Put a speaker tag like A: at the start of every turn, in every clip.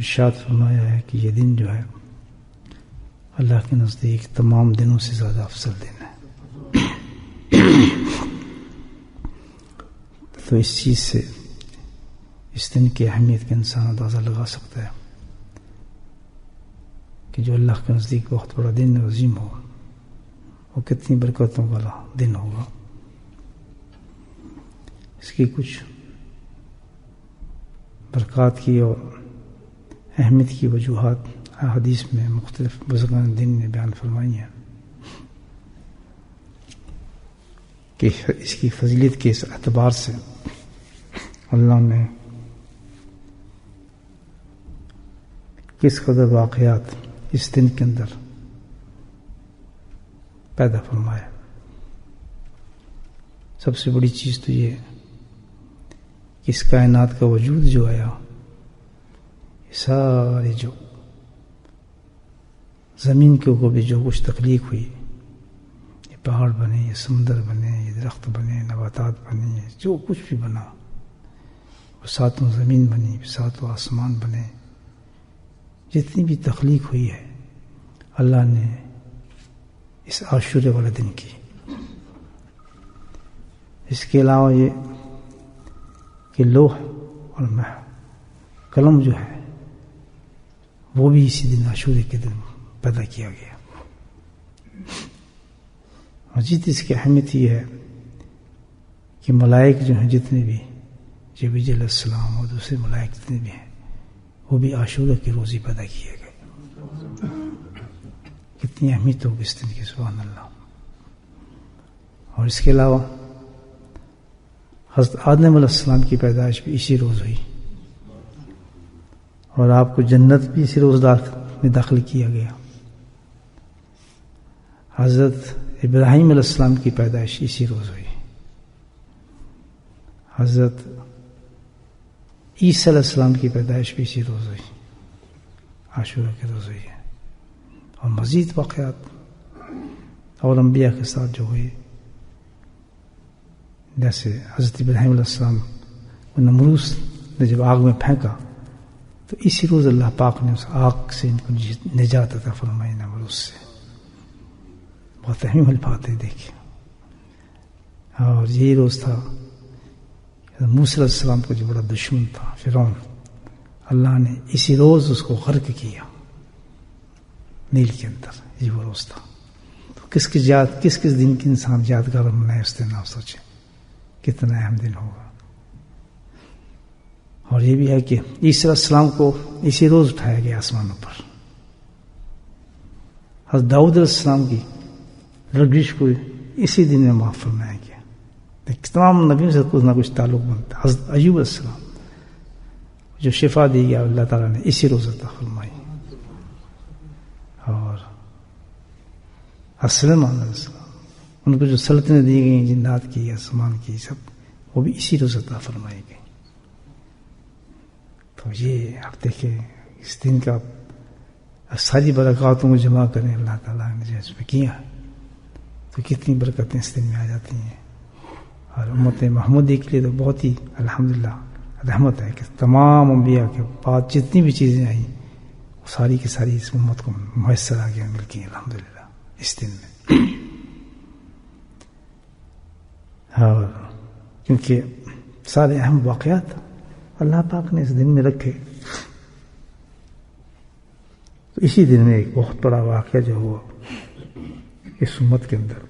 A: ارشاد فرمایا ہے کہ یہ دن جو ہے اللہ کے نزدیک تمام دنوں سے زیادہ افضل دن ہے. تو اس چیز سے اس دن کی اہمیت کا انسان اندازہ لگا سکتا ہے کہ جو اللہ کے نزدیک بہت بڑا دن عظیم ہو وہ کتنی برکتوں والا دن ہوگا. اس کی کچھ برکات کی اور اہمیت کی وجوہات حدیث میں مختلف بزرگان دین نے بیان فرمائی ہیں کہ اس کی فضیلت کے اس اعتبار سے اللہ نے کس قدر واقعات اس دن کے اندر پیدا فرمایا. سب سے بڑی چیز تو یہ کہ اس کائنات کا وجود جو آیا یہ سارے جو زمین کے اوپر بھی جو کچھ تخلیق ہوئی، یہ پہاڑ بنے، یہ سمندر بنے، یہ درخت بنے، نباتات بنے، جو کچھ بھی بنا، وہ ساتوں زمین بنی، ساتوں آسمان بنے، جتنی بھی تخلیق ہوئی ہے اللہ نے اس عاشورے والے دن کی. اس کے علاوہ یہ کہ لوح اور قلم جو ہے وہ بھی اسی دن عاشورے کے دن پیدا کیا گیا. مزید اس کی اہمیت یہ ہے کہ ملائک جو ہیں جتنے بھی جبریل علیہ السلام اور دوسرے ملائک جتنے بھی ہیں وہ بھی عاشورہ کی روزی پیدا کیے گئے. کتنی اہمیت ہوگی اس دن کی، سبحان اللہ. اور اس کے علاوہ حضرت آدم علیہ السلام کی پیدائش بھی اسی روز ہوئی اور آپ کو جنت بھی اسی روز میں داخل کیا گیا. حضرت ابراہیم علیہ السلام کی پیدائش اسی روز ہوئی. حضرت عیسیٰ علیہ السلام کی پیدائش بھی اسی روز ہوئی، عاشورہ کے روز ہوئی ہے. اور مزید واقعات اور انبیاء کے ساتھ جو ہوئے، جیسے حضرت ابراہیم علیہ السلام کو نمروز نے جب آگ میں پھینکا تو اسی روز اللہ پاک نے اس آگ سے ان کو نجات عطا فرمائی نمروز سے. بہت اہم الفاظ ہے دیکھیے. اور یہی روز تھا موسیٰ علیہ السلام کا جو بڑا دشمن تھا فرعون، اللہ نے اسی روز اس کو غرق کیا نیل کے اندر. یہ وہ روز تھا. تو کس دن کی انسان یادگار بنائے اس دن آپ سوچیں کتنا اہم دن ہوگا. اور یہ بھی ہے کہ عیسیٰ علیہ السلام کو اسی روز اٹھایا گیا آسمانوں پر. حضرت داؤد علیہ السلام کی لرزش کو اسی دن میں معاف فرمایا گیا. تمام نبیوں سے کچھ نہ کچھ تعلق بنتا. حضرت ایوب علیہ السلام جو شفا دی گیا اللہ تعالیٰ نے اسی روز عطا فرمائی. اور سلیمان علیہ السلام ان کو جو سلطنتیں دی گئی جنات کی آسمان کی سب وہ بھی اسی روز عطا فرمائی گئی. تو یہ آپ دیکھیں اس دن کا ساری برکاتوں کو جمع کریں اللہ تعالیٰ نے جو اس میں کیا تو کتنی برکتیں اس دن میں آ جاتی ہیں. اور امت محمدی کے لیے تو بہت ہی الحمدللہ رحمت ہے کہ تمام انبیاء کے بعد جتنی بھی چیزیں آئیں وہ ساری کی ساری اس امت کو میسر آ گیا مل گئی الحمدللہ اس دن میں. اور کیونکہ سارے اہم واقعات اللہ پاک نے اس دن میں رکھے. تو اسی دن میں ایک بہت بڑا واقعہ جو ہوا اس امت کے اندر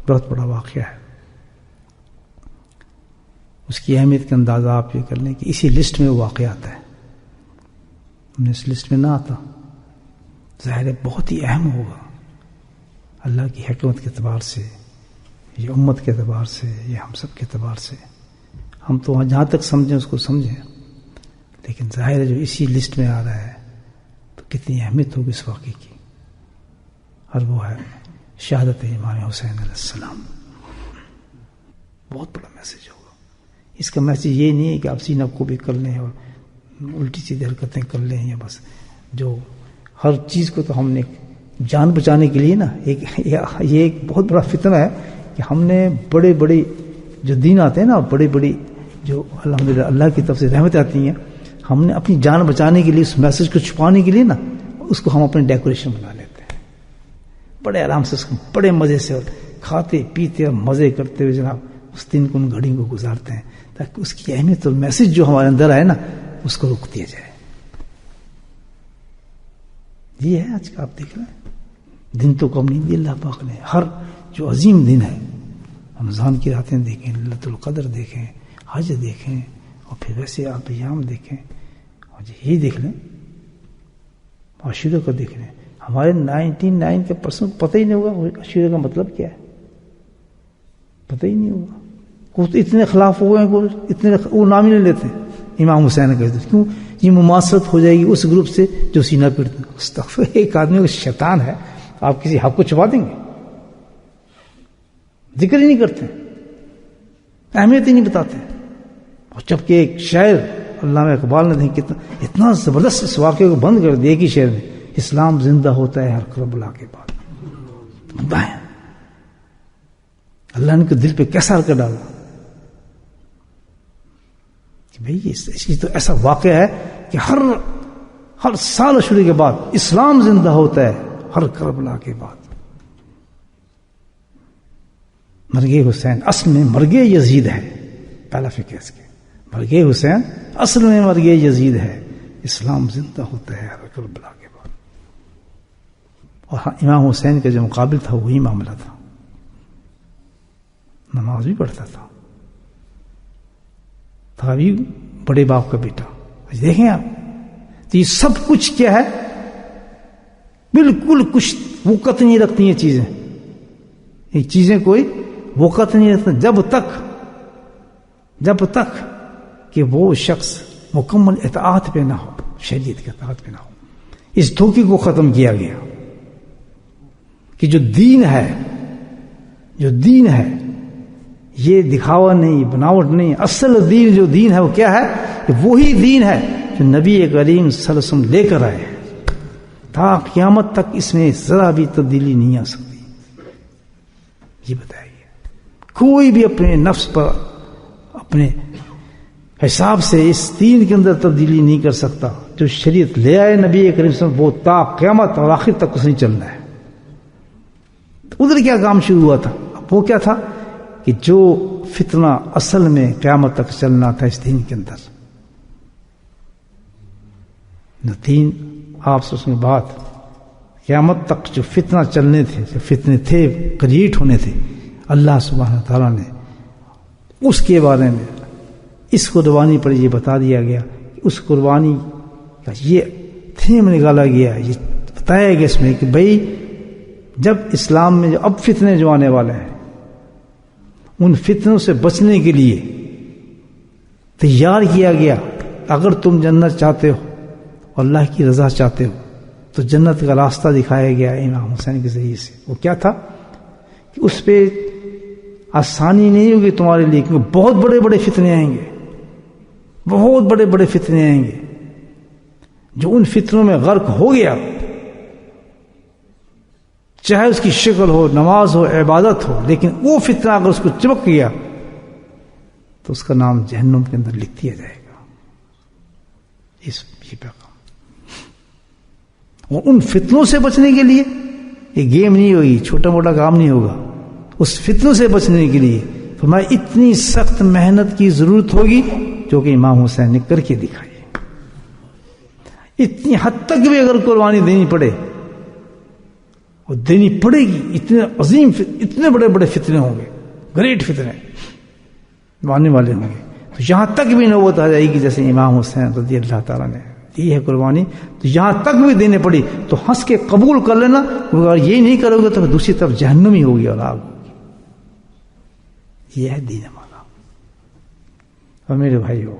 A: بہت بڑا واقعہ ہے. اس کی اہمیت کا اندازہ آپ یہ کر لیں کہ اسی لسٹ میں وہ واقعہ آتا ہے. ہم نے اس لسٹ میں نہ آتا. ظاہر ہے بہت ہی اہم ہوگا اللہ کی حکمت کے اعتبار سے، یہ امت کے اعتبار سے، یہ ہم سب کے اعتبار سے. ہم تو جہاں تک سمجھیں اس کو سمجھیں، لیکن ظاہر ہے جو اسی لسٹ میں آ رہا ہے تو کتنی اہمیت ہوگی اس واقعے کی. اور وہ ہے شہادت امام حسین علیہ السلام. بہت بڑا میسج ہوگا. اس کا میسج یہ نہیں ہے کہ آپ سینہ کو بھی کر لیں اور الٹی سیدھی حرکتیں کر لیں یا بس جو ہر چیز کو. تو ہم نے جان بچانے کے لیے نا یہ ایک بہت بڑا فتنہ ہے کہ ہم نے بڑے بڑے جو دین آتے ہیں نا، بڑے بڑی جو الحمدللہ اللہ کی طرف سے رحمت آتی ہیں، ہم نے اپنی جان بچانے کے لیے اس میسج کو چھپانے کے لیے نا اس کو ہم اپنے ڈیکوریشن بنا لیتے ہیں، بڑے آرام سے اس کو بڑے مزے سے کھاتے پیتے اور مزے کرتے ہوئے جناب اس دن کو ان گھڑیوں کو گزارتے ہیں تاکہ اس کی اہمیت اور میسج جو ہمارے اندر آئے نا اس کو روک دیا جائے۔ یہ ہے آج کا آپ دیکھ رہے ہیں، دن تو کم نہیں دی اللہ پاک نے، ہر جو عظیم دن ہے، رمضان کی راتیں دیکھیں، ليلۃ القدر دیکھیں، حج دیکھیں، اور پھر ویسے آپ ایام دیکھیں، اور یہی دیکھ لیں عاشورہ کو دیکھ لیں۔ ہمارے 99 کے پرسنٹ پتہ ہی نہیں ہوگا عاشورہ کا مطلب کیا ہے، پتہ ہی نہیں ہوگا۔ کچھ اتنے خلاف ہو گئے، اتنے وہ نام ہی نہیں لیتے امام حسین کا، کیوں؟ یہ مماثلت ہو جائے گی اس گروپ سے جو سینہ پیٹتے ہیں۔ استغفر، ایک آدمی کو شیطان ہے، آپ کسی حق کو چھپا دیں گے، ذکر ہی نہیں کرتے، اہمیت ہی نہیں بتاتے۔ اور جبکہ ایک شاعر علامہ اقبال نے کتنا اتنا زبردست اس واقعے کو بند کر دیا ایک ہی شعر میں، اسلام زندہ ہوتا ہے ہر کربلا کے بعد۔ بتائیں اللہ نے ان کے دل پہ کیسا اثر ڈالا کہ بھئی یہ تو ایسا واقعہ ہے کہ ہر سال عاشورہ کے بعد اسلام زندہ ہوتا ہے ہر کربلا کے بعد۔ مرگے حسین اصل میں مرگے یزید ہے، پہلا فکر اس کے، مرگے حسین اصل میں مرگے یزید ہے، اسلام زندہ ہوتا ہے ہر کربلا کے بعد۔ اور امام حسین کا جو مقابل تھا وہی معاملہ تھا، نماز بھی پڑھتا تھا بھی بڑے باپ کا بیٹا۔ دیکھیں آپ تو یہ سب کچھ کیا ہے، بالکل کچھ وقت نہیں رکھتی یہ چیزیں، یہ چیزیں کوئی وقت نہیں رکھتا جب تک کہ وہ شخص مکمل اطاعت پہ نہ ہو، شریعت کے اطاعت پہ نہ ہو۔ اس دھوکے کو ختم کیا گیا کہ جو دین ہے یہ دکھاوا نہیں، بناوٹ نہیں، اصل دین جو دین ہے وہ کیا ہے، کہ وہی دین ہے جو نبی کریم صلی اللہ علیہ وسلم لے کر آئے ہیں، تا قیامت تک اس میں ذرا بھی تبدیلی نہیں آ سکتی۔ یہ بتائیے کوئی بھی اپنے نفس پر اپنے حساب سے اس دین کے اندر تبدیلی نہیں کر سکتا۔ جو شریعت لے آئے نبی کریم صلی اللہ علیہ وسلم وہ تا قیامت اور آخر تک اس نہیں چلنا ہے۔ ادھر کیا کام شروع ہوا تھا، وہ کیا تھا کہ جو فتنہ اصل میں قیامت تک چلنا تھا اس دین کے اندر، دین آپ سے اس کے بعد قیامت تک جو فتنہ چلنے تھے، جو فتنے تھے کریٹ ہونے تھے، اللہ سبحانہ تعالیٰ نے اس کے بارے میں اس قربانی پر یہ بتا دیا گیا کہ اس قربانی کا یہ تھیم نکالا گیا، یہ بتایا گیا اس میں کہ بھئی جب اسلام میں جو اب فتنے جو آنے والے ہیں ان فتنوں سے بچنے کے لیے تیار کیا گیا۔ اگر تم جنت چاہتے ہو اور اللہ کی رضا چاہتے ہو تو جنت کا راستہ دکھایا گیا امام حسین کے ذریعے سے۔ وہ کیا تھا کہ اس پہ آسانی نہیں ہوگی تمہارے لیے، کیونکہ بہت بڑے بڑے فتنے آئیں گے، بہت بڑے بڑے فتنے آئیں گے۔ جو ان فتنوں میں غرق ہو گیا، چاہے اس کی شکل ہو، نماز ہو، عبادت ہو، لیکن وہ فتنہ اگر اس کو چپک گیا تو اس کا نام جہنم کے اندر لکھ دیا جائے گا۔ یہ پیغام، اور ان فتنوں سے بچنے کے لیے یہ گیم نہیں ہوگی، چھوٹا موٹا کام نہیں ہوگا۔ اس فتنوں سے بچنے کے لیے فرمایا اتنی سخت محنت کی ضرورت ہوگی جو کہ امام حسین نے کر کے دکھائی۔ اتنی حد تک بھی اگر قربانی دینی پڑے وہ دینی پڑے گی، اتنے عظیم اتنے بڑے بڑے فتنے ہوں گے، گریٹ فتنے آنے والے ہوں گے، تو یہاں تک بھی نوبت آ جائے گی جیسے امام حسین رضی اللہ تعالیٰ نے دی ہے قربانی، تو یہاں تک بھی دینے پڑی تو ہنس کے قبول کر لینا، اگر یہ نہیں کرو گے تو دوسری طرف جہنم ہی ہوگی اور آگ ہوگی۔ یہ ہے دین ہمارا۔ اور میرے بھائیو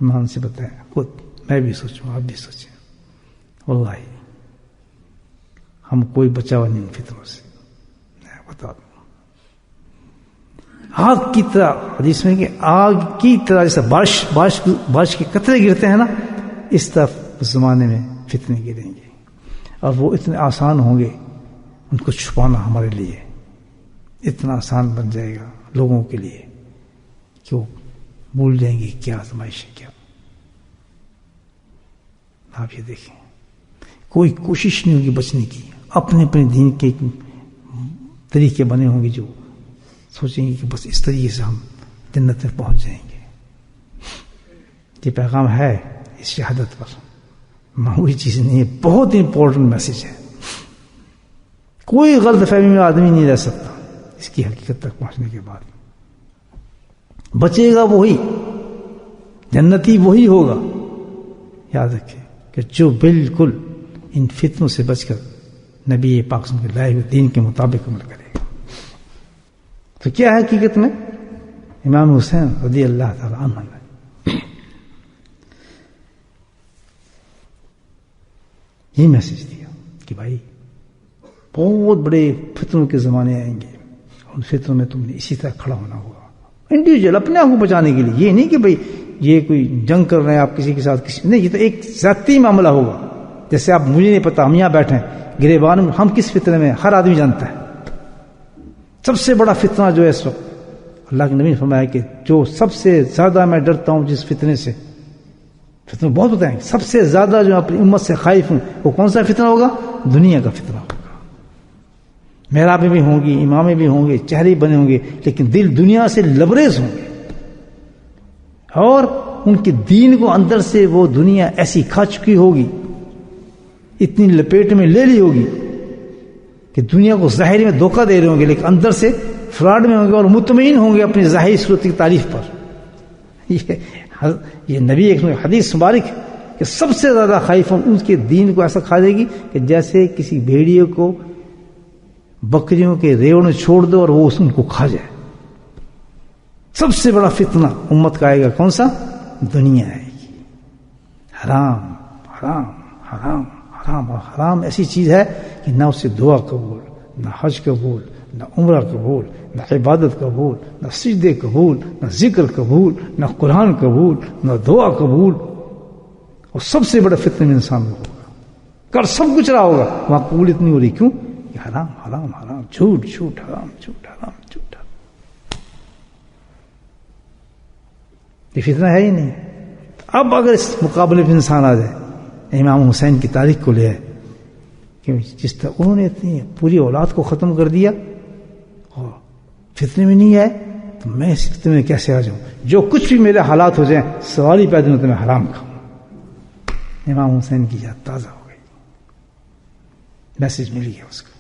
A: ایمان سے بتائیں، خود میں بھی سوچوں، آپ بھی سوچیں، واللہ ہم کوئی بچاوا نہیں فتنوں سے، میں بتا دوں۔ آگ کی طرح حدیث میں کہ آگ کی طرح جیسے بارش کے قطرے گرتے ہیں نا، اس طرح اس زمانے میں فتنے گریں گے، اور وہ اتنے آسان ہوں گے، ان کو چھپانا ہمارے لیے اتنا آسان بن جائے گا لوگوں کے لیے کہ وہ بھول جائیں گے کیا آزمائش ہے کیا. آپ یہ دیکھیں کوئی کوشش نہیں ہوگی بچنے کی. اپنے اپنے دین کے طریقے بنے ہوں گے جو سوچیں گے کہ بس اس طریقے سے ہم جنت میں پہنچ جائیں گے. یہ پیغام ہے اس شہادت پر، معمولی چیز نہیں ہے، بہت امپورٹنٹ میسج ہے. کوئی غلط فہمی میں آدمی نہیں رہ سکتا اس کی حقیقت تک پہنچنے کے بعد. بچے گا وہی، جنتی وہی ہوگا. یاد رکھیں کہ جو بالکل ان فتنوں سے بچ کر نبی پاک کے لائے ہوئے دین کے مطابق عمل کرے گا. تو کیا ہے حقیقت میں؟ امام حسین رضی اللہ تعالی عنہ نے یہ میسج دیا کہ بھائی بہت بڑے فتنوں کے زمانے آئیں گے، ان فتنوں میں تم نے اسی طرح کھڑا ہونا ہوگا انڈیویجول اپنے آپ کو بچانے کے لیے. یہ نہیں کہ بھائی یہ کوئی جنگ کر رہے ہیں آپ کسی کے ساتھ، کسی نہیں، یہ تو ایک ذاتی معاملہ ہوگا. جیسے آپ مجھے نہیں پتا، ہم یہاں بیٹھے ہیں گریبان میں، ہم کس فتنے میں ہر آدمی جانتا ہے. سب سے بڑا فتنہ جو ہے اس وقت، اللہ کے نبی نے فرمایا کہ جو سب سے زیادہ میں ڈرتا ہوں جس فتنے سے، فتنے بہت بتائیں، سب سے زیادہ جو اپنی امت سے خائف ہوں، وہ کون سا فتنہ ہوگا؟ دنیا کا فتنہ ہوگا. محرابیں بھی ہوں گی، امامیں بھی ہوں گے، چہرے بنے ہوں گے، لیکن دل دنیا سے لبریز ہوں گے. اور ان کے دین کو اندر سے وہ دنیا ایسی کھا چکی ہوگی، اتنی لپیٹ میں لے لی ہوگی کہ دنیا کو ظاہر میں دھوکہ دے رہے ہوں گے، لیکن اندر سے فراڈ میں ہوں گے اور مطمئن ہوں گے اپنی ظاہری صورت کی تعریف پر. یہ نبی ایک حدیث مبارک ہے کہ سب سے زیادہ خائف ان کے دین کو ایسا کھا دے گی کہ جیسے کسی بھیڑیے کو بکریوں کے ریوڑ میں چھوڑ دو اور وہ ان کو کھا جائے. سب سے بڑا فتنہ امت کا آئے گا کون سا؟ دنیا آئے گی. حرام حرام حرام حرام. اور حرام ایسی چیز ہے کہ نہ اسے دعا قبول، نہ حج قبول، نہ عمرہ قبول، نہ عبادت قبول، نہ سجدے قبول، نہ ذکر قبول، نہ قرآن قبول، نہ دعا قبول. اور سب سے بڑا فتنہ میں انسان کو ہوگا، کر سب کچھ رہا ہوگا، وہاں قبولیت نہیں ہو رہی. کیوں؟ یہ حرام حرام حرام، جھوٹ جھوٹ، حرام جھوٹ، حرام جھوٹ. یہ فتنہ ہے ہی نہیں. اب اگر اس مقابلے میں انسان آ جائے، امام حسین کی تاریخ کو لے آئے کہ جس طرح انہوں نے اتنی پوری اولاد کو ختم کر دیا اور فتنے میں نہیں آئے، تو میں اس فتنے میں کیسے آ جاؤں؟ جو کچھ بھی میرے حالات ہو جائیں، سوال ہی پیدا ہوتا ہے میں حرام کھاؤں. امام حسین کی یاد تازہ ہو گئی، میسج مل گیا اس کو.